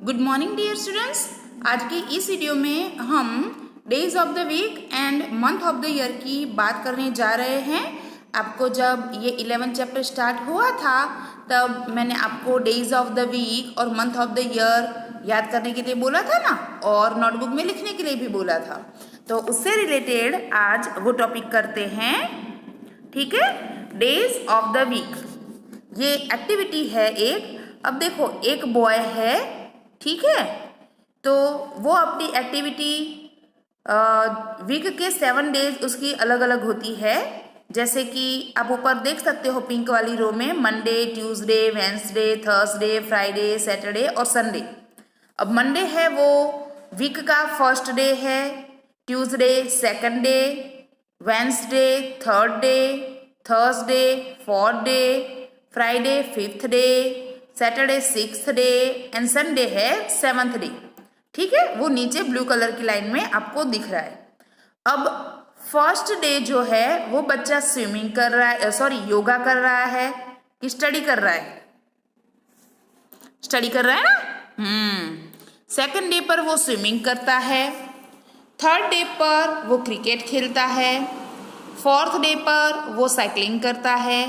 Good morning dear students. आज की इस वीडियो में हम days of the week and month of the year की बात करने जा रहे हैं। आपको जब ये 11 चैप्टर स्टार्ट हुआ था तब मैंने आपको डेज ऑफ द वीक और मंथ ऑफ द ईयर याद करने के लिए बोला था ना, और नोटबुक में लिखने के लिए भी बोला था। तो उससे रिलेटेड आज वो टॉपिक करते हैं। ठीक है, डेज ऑफ द वीक ये एक्टिविटी है एक। अब देखो, एक बॉय है, ठीक है, तो वो अपनी एक्टिविटी वीक के 7 डेज उसकी अलग अलग होती है। जैसे कि आप ऊपर देख सकते हो पिंक वाली रो में Monday, Tuesday, Wednesday, Thursday, Friday, Saturday और संडे। अब मंडे है वो वीक का फर्स्ट डे है, Tuesday second day, Wednesday third day, Thursday fourth day, Friday fifth day, Saturday sixth day and Sunday है 7th डे। ठीक है, वो नीचे ब्लू कलर की लाइन में आपको दिख रहा है। अब फर्स्ट डे जो है वो बच्चा स्विमिंग कर रहा है, योगा कर रहा है कि स्टडी कर रहा है? स्टडी कर रहा है ना। सेकंड डे पर वो स्विमिंग करता है, थर्ड डे पर वो क्रिकेट खेलता है, फोर्थ डे पर वो साइकिलिंग करता है,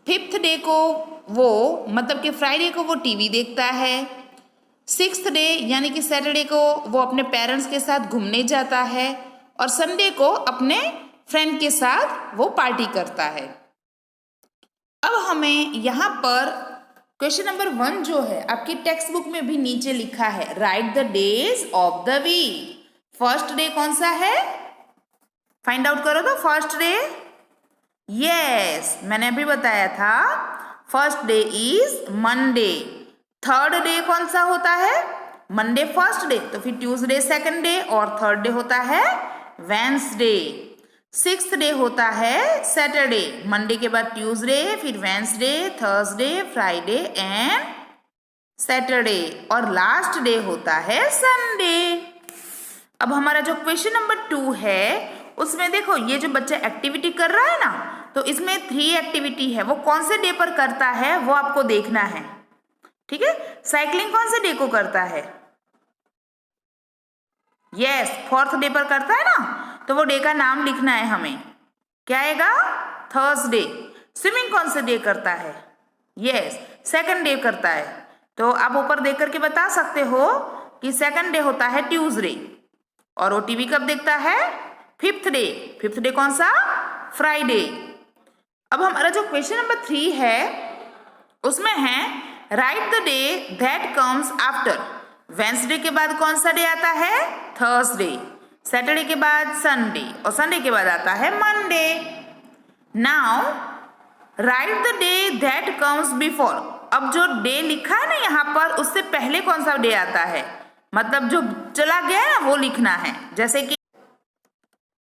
फिफ्थ डे को वो मतलब कि फ्राइडे को वो टीवी देखता है, सिक्स्थ डे यानी कि सैटरडे को वो अपने पेरेंट्स के साथ घूमने जाता है, और संडे को अपने फ्रेंड के साथ वो पार्टी करता है। अब हमें यहाँ पर क्वेश्चन नंबर 1 जो है आपकी टेक्स्ट बुक में भी नीचे लिखा है, write the days of the week. First day कौन सा है? फाइंड आउट करो तो फर्स्ट डे। यस, मैंने अभी बताया था, first day is Monday. Third day कौन सा होता है? मंडे फर्स्ट डे, तो फिर ट्यूसडे सेकंड डे और थर्ड डे होता है वेंसडे। सिक्स्थ डे होता है सैटरडे, मंडे के बाद ट्यूसडे, फिर Wednesday, Thursday, Friday and Saturday, और लास्ट डे होता है संडे। अब हमारा जो क्वेश्चन नंबर 2 है उसमें देखो, ये जो बच्चा एक्टिविटी कर रहा है ना, तो इसमें 3 एक्टिविटी है। वो कौन से डे पर करता है वो आपको देखना है। ठीक है, साइकिलिंग कौन से डे को करता है? यस, फोर्थ डे पर करता है ना, तो वो डे का नाम लिखना है हमें। क्या आएगा? थर्सडे। स्विमिंग कौन से डे करता है? यस, सेकंड डे करता है। तो आप ऊपर देख करके बता सकते हो कि सेकंड डे होता है ट्यूसडे, और वो टीवी कब देखता है? Fifth day. फिफ्थ डे कौन सा? फ्राइडे। अब हमारा जो क्वेश्चन नंबर 3 है उसमें है, write the day that comes after. Wednesday के बाद कौन सा डे आता है? थर्सडे। सैटरडे के बाद संडे, और संडे के बाद आता है Monday. Now right the day that comes before. अब जो डे लिखा है ना यहाँ पर, उससे पहले कौन सा डे आता है, मतलब जो चला गया है ना वो लिखना है। जैसे कि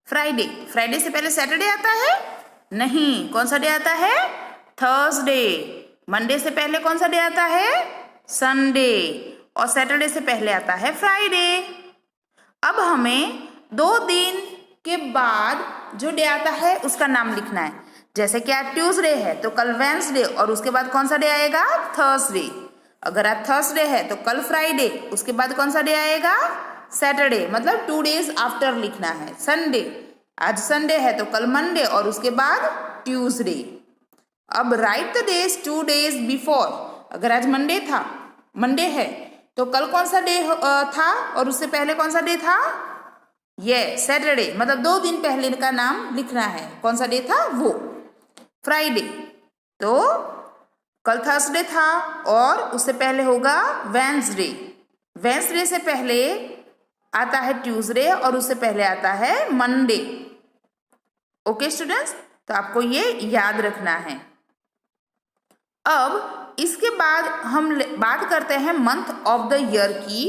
फ्राइडे, फ्राइडे से पहले सैटरडे आता है? नहीं, कौन सा डे आता है? थर्सडे। मंडे से पहले कौन सा डे आता है? संडे। और सैटरडे से पहले आता है फ्राइडे। अब हमें 2 दिन के बाद जो डे आता है उसका नाम लिखना है। जैसे कि आज ट्यूसडे है तो कल वेंसडे, और उसके बाद कौन सा डे आएगा? थर्सडे। अगर आज थर्सडे है तो कल फ्राइडे, उसके बाद कौन सा डे आएगा? सैटरडे, मतलब 2 डेज आफ्टर लिखना है। संडे, आज संडे है तो कल मंडे, और उसके बाद ट्यूसडे। अब right the days 2 days before. अगर आज मंडे है तो कल कौन सा डे था, और उससे पहले कौन सा डे था? ये सैटरडे, मतलब 2 दिन पहले का नाम लिखना है। कौन सा डे था वो? फ्राइडे। तो कल थर्सडे था और उससे पहले होगा वेंसडे। वेंसडे से पहले आता है ट्यूसडे, और उससे पहले आता है मंडे। ओके स्टूडेंट्स, तो आपको ये याद रखना है। अब इसके बाद हम बात करते हैं मंथ ऑफ द ईयर की,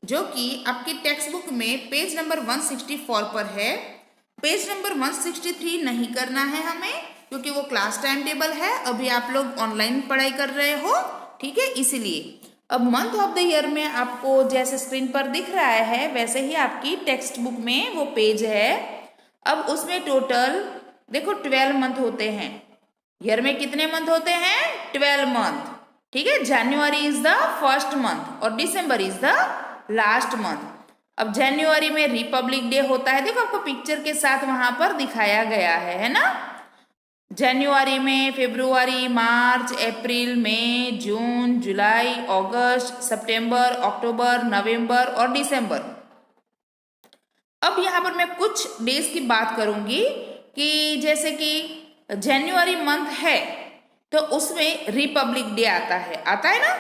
जो कि आपकी टेक्स्ट बुक में पेज नंबर 164 पर है। पेज नंबर 163 नहीं करना है हमें, क्योंकि वो क्लास टाइम टेबल है। अभी आप लोग ऑनलाइन पढ़ाई कर रहे हो, ठीक है, इसीलिए। अब मंथ ऑफ द ईयर में आपको जैसे स्क्रीन पर दिख रहा है वैसे ही आपकी टेक्स्ट बुक में वो पेज है। अब उसमें टोटल देखो 12 मंथ होते हैं। ईयर में कितने मंथ होते हैं? 12 मंथ। ठीक है, जनवरी इज द फर्स्ट मंथ और दिसंबर इज द लास्ट मंथ। अब जनवरी में रिपब्लिक डे होता है, देखो आपको पिक्चर के साथ वहां पर दिखाया गया है ना। जनवरी में फरवरी, मार्च, अप्रैल, मई, जून, जुलाई, अगस्त, सितंबर, अक्टूबर, नवंबर और दिसंबर। अब यहाँ पर मैं कुछ डेज की बात करूंगी कि जैसे कि जनवरी मंथ है तो उसमें रिपब्लिक डे आता है ना।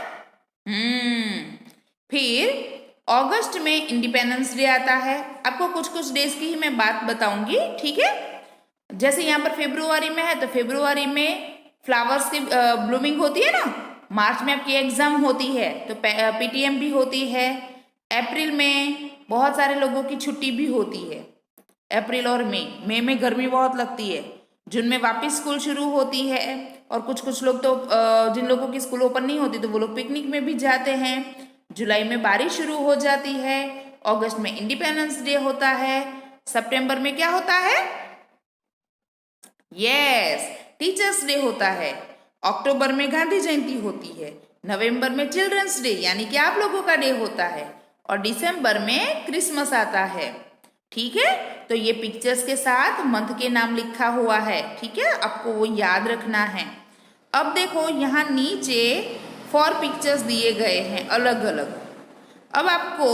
फिर अगस्त में इंडिपेंडेंस डे आता है। आपको कुछ कुछ डेज की ही मैं बात बताऊंगी, ठीक है। जैसे यहाँ पर फरवरी में है तो फरवरी में फ्लावर्स की ब्लूमिंग होती है ना। मार्च में आपकी एग्जाम होती है तो पीटीएम भी होती है। अप्रैल में बहुत सारे लोगों की छुट्टी भी होती है, अप्रैल और मई में गर्मी बहुत लगती है। जून में वापस स्कूल शुरू होती है और कुछ लोग तो जिन लोगों की स्कूल ओपन नहीं होती तो वो लोग पिकनिक में भी जाते हैं। जुलाई में बारिश शुरू हो जाती है। अगस्त में इंडिपेंडेंस डे होता है। सितंबर में क्या होता है? यस, टीचर्स डे होता है। अक्टूबर में गांधी जयंती होती है। नवंबर में चिल्ड्रंस डे यानी कि आप लोगों का डे होता है और दिसंबर में क्रिसमस आता है, ठीक है। तो ये पिक्चर्स के साथ मंथ के नाम लिखा हुआ है, ठीक है, आपको वो याद रखना है। अब देखो यहाँ नीचे 4 पिक्चर्स दिए गए हैं अलग अलग। अब आपको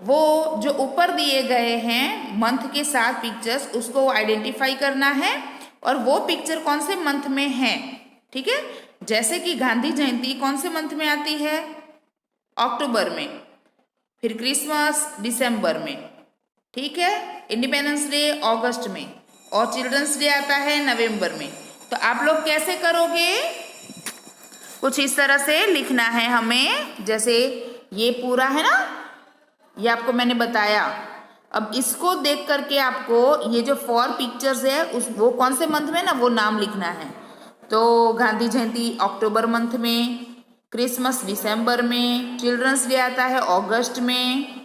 वो जो ऊपर दिए गए हैं मंथ के साथ पिक्चर्स उसको आइडेंटिफाई करना है और वो पिक्चर कौन से मंथ में है, ठीक है। जैसे कि गांधी जयंती कौन से मंथ में आती है? अक्टूबर में। फिर क्रिसमस दिसंबर में, ठीक है। इंडिपेंडेंस डे अगस्त में और चिल्ड्रंस डे आता है नवंबर में। तो आप लोग कैसे करोगे? कुछ इस तरह से लिखना है हमें, जैसे ये पूरा है ना, ये आपको मैंने बताया। अब इसको देख करके आपको ये जो 4 पिक्चर्स है वो कौन से मंथ में ना वो नाम लिखना है। तो गांधी जयंती अक्टूबर मंथ में, क्रिसमस दिसंबर में, चिल्ड्रंस डे आता है अगस्त में,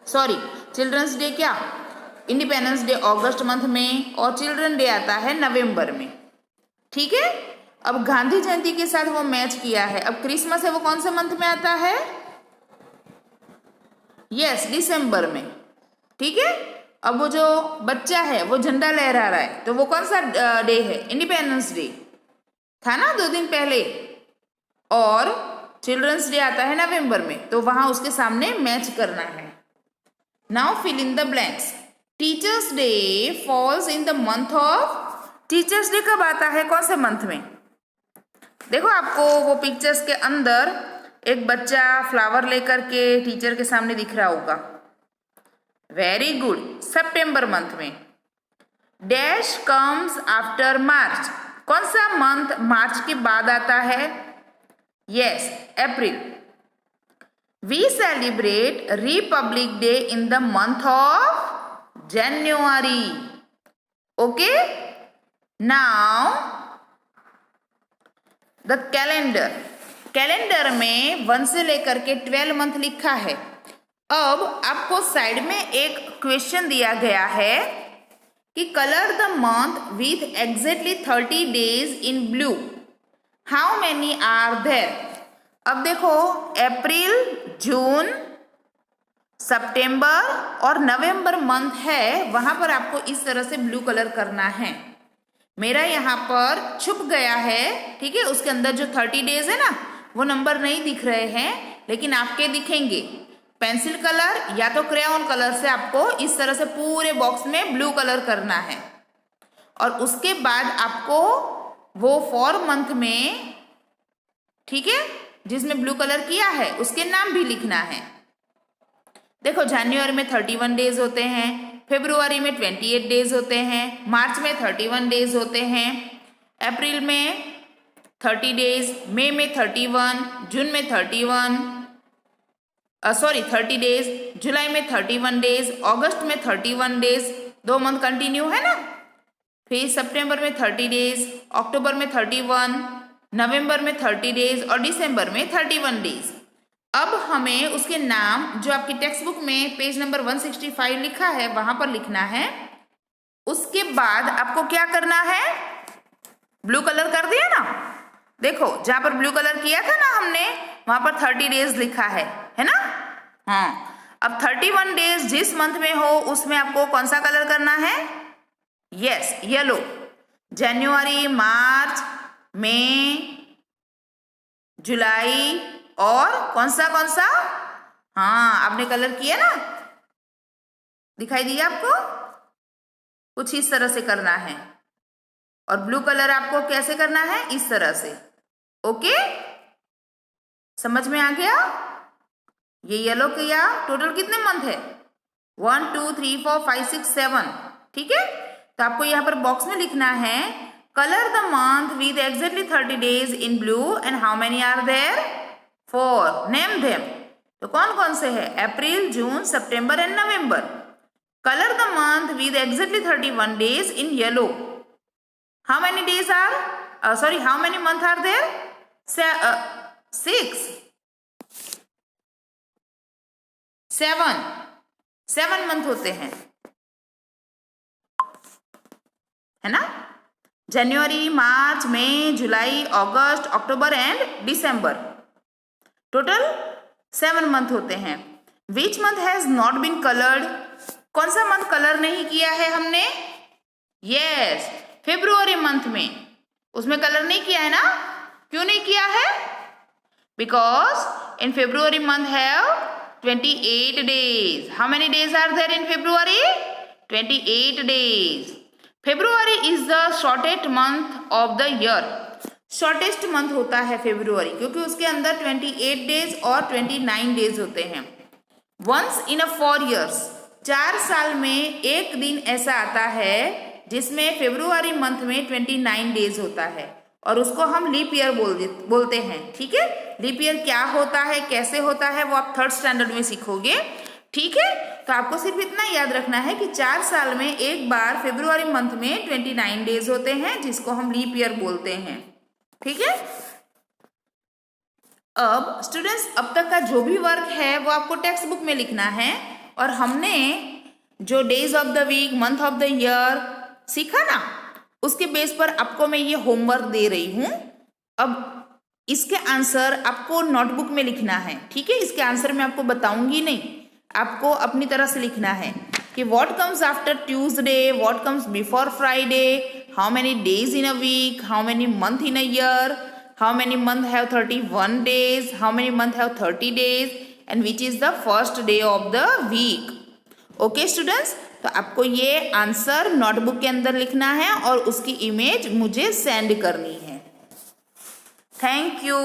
सॉरी चिल्ड्रंस डे क्या, इंडिपेंडेंस डे अगस्त मंथ में और चिल्ड्रन डे आता है नवंबर में, ठीक है। अब गांधी जयंती के साथ वो मैच किया है। अब क्रिसमस है वो कौन से मंथ में आता है? यस, दिसंबर में, ठीक है। अब वो जो बच्चा है वो झंडा लहरा रहा है तो वो कौन सा डे है? इंडिपेंडेंस डे था ना 2 दिन पहले। और चिल्ड्रंस डे आता है नवंबर में, तो वहां उसके सामने मैच करना है। Now fill in the blanks. Teachers day falls in the month of, teachers day कब आता है, कौन से मंथ में? देखो आपको वो पिक्चर्स के अंदर एक बच्चा फ्लावर लेकर के टीचर के सामने दिख रहा होगा। वेरी गुड, सितंबर मंथ में। डैश कम्स आफ्टर मार्च, कौन सा मंथ मार्च के बाद आता है? Yes, April. We celebrate republic day in the month of January. Okay, now the calendar, calendar में 1 से लेकर के 12 मंथ लिखा है। अब आपको साइड में एक क्वेश्चन दिया गया है कि colour the month with exactly 30 days in blue, how many are there. अब देखो अप्रैल, जून, सितंबर और नवंबर मंथ है, वहां पर आपको इस तरह से ब्लू कलर करना है। मेरा यहाँ पर छुप गया है, ठीक है, उसके अंदर जो 30 डेज है ना वो नंबर नहीं दिख रहे हैं, लेकिन आपके दिखेंगे। पेंसिल कलर या तो क्रेयॉन कलर से आपको इस तरह से पूरे बॉक्स में ब्लू कलर करना है और उसके बाद आपको वो 4 मंथ में, ठीक है, जिसमें ब्लू कलर किया है उसके नाम भी लिखना है। देखो जनवरी में 31 डेज होते हैं, फरवरी में 28 डेज होते हैं, मार्च में 31 डेज होते हैं, अप्रैल में 30 डेज, मई में 31, जून में 30 डेज, जुलाई में 31 डेज, अगस्त में 31 डेज, 2 मंथ कंटिन्यू है ना। फिर सितंबर में 30 डेज, अक्टूबर में 31, नवंबर में 30 डेज और दिसंबर में 31 डेज। अब हमें उसके नाम जो आपकी टेक्स्ट बुक में पेज नंबर 165 लिखा है वहां पर लिखना है। उसके बाद आपको क्या करना है? ब्लू कलर कर दिया ना। देखो जहां पर ब्लू कलर किया था ना हमने, वहां पर 30 डेज लिखा है ना। हाँ, अब 31 डेज जिस मंथ में हो उसमें आपको कौन सा कलर करना है? Yes, yellow. जनवरी, मार्च, मई, जुलाई और कौन सा? हाँ, आपने कलर किया ना, दिखाई दिया आपको? कुछ इस तरह से करना है। और ब्लू कलर आपको कैसे करना है? इस तरह से। ओके, समझ में आ गया? ये येलो किया। टोटल कितने मंथ है? 1 2 3 4 5 6 7। ठीक है, तो आपको यहाँ पर बॉक्स में लिखना है colour the month with exactly 30 days in blue and how many are there? 4। Name them. तो कौन कौन से है? April, June, September and November. Colour the month with exactly 31 days in yellow. How many days are? How many months are there? 6. 7 month होते हैं, है ना? January, March, May, July, August, October and December. Total 7 month होते हैं। Which month has not been coloured? कौन सा month colour नहीं किया है हमने? यस, फेब्रुआरी मंथ में। उसमें कलर नहीं किया है ना? क्यों नहीं किया है? Because in February month have 28 days. How many days are there in February? 28 days. February is the shortest month of the year. Shortest month होता है फेब्रुआरी, क्योंकि उसके अंदर 28 डेज और 29 डेज होते हैं। वंस इन अ 4 years, 4 साल में एक दिन ऐसा आता है जिसमें फेब्रुआरी मंथ में 29 डेज होता है, और उसको हम लीप ईयर बोलते हैं। ठीक है, लीप ईयर क्या होता है, कैसे होता है, वो आप 3rd स्टैंडर्ड में सीखोगे। ठीक है, तो आपको सिर्फ इतना याद रखना है कि 4 साल में एक बार फेब्रुआरी मंथ में 29 डेज होते हैं, जिसको हम लीप ईयर बोलते हैं। ठीक है, अब स्टूडेंट्स, अब तक का जो भी वर्क है वो आपको टेक्स्ट बुक में लिखना है, और हमने जो days of the week, month of the year सीखा ना, उसके बेस पर आपको मैं ये होमवर्क दे रही हूँ। अब इसके आंसर आपको नोटबुक में लिखना है। ठीक है, इसके आंसर मैं आपको बताऊंगी नहीं, आपको अपनी तरह से लिखना है कि what comes after Tuesday, what comes before Friday, how many days in a week, how many month in a year, how many month have 31 days, how many month have 30 days, and which is the first day of the week. Okay students, तो आपको ये answer notebook के अंदर लिखना है और उसकी image मुझे सेंड करनी है। Thank you.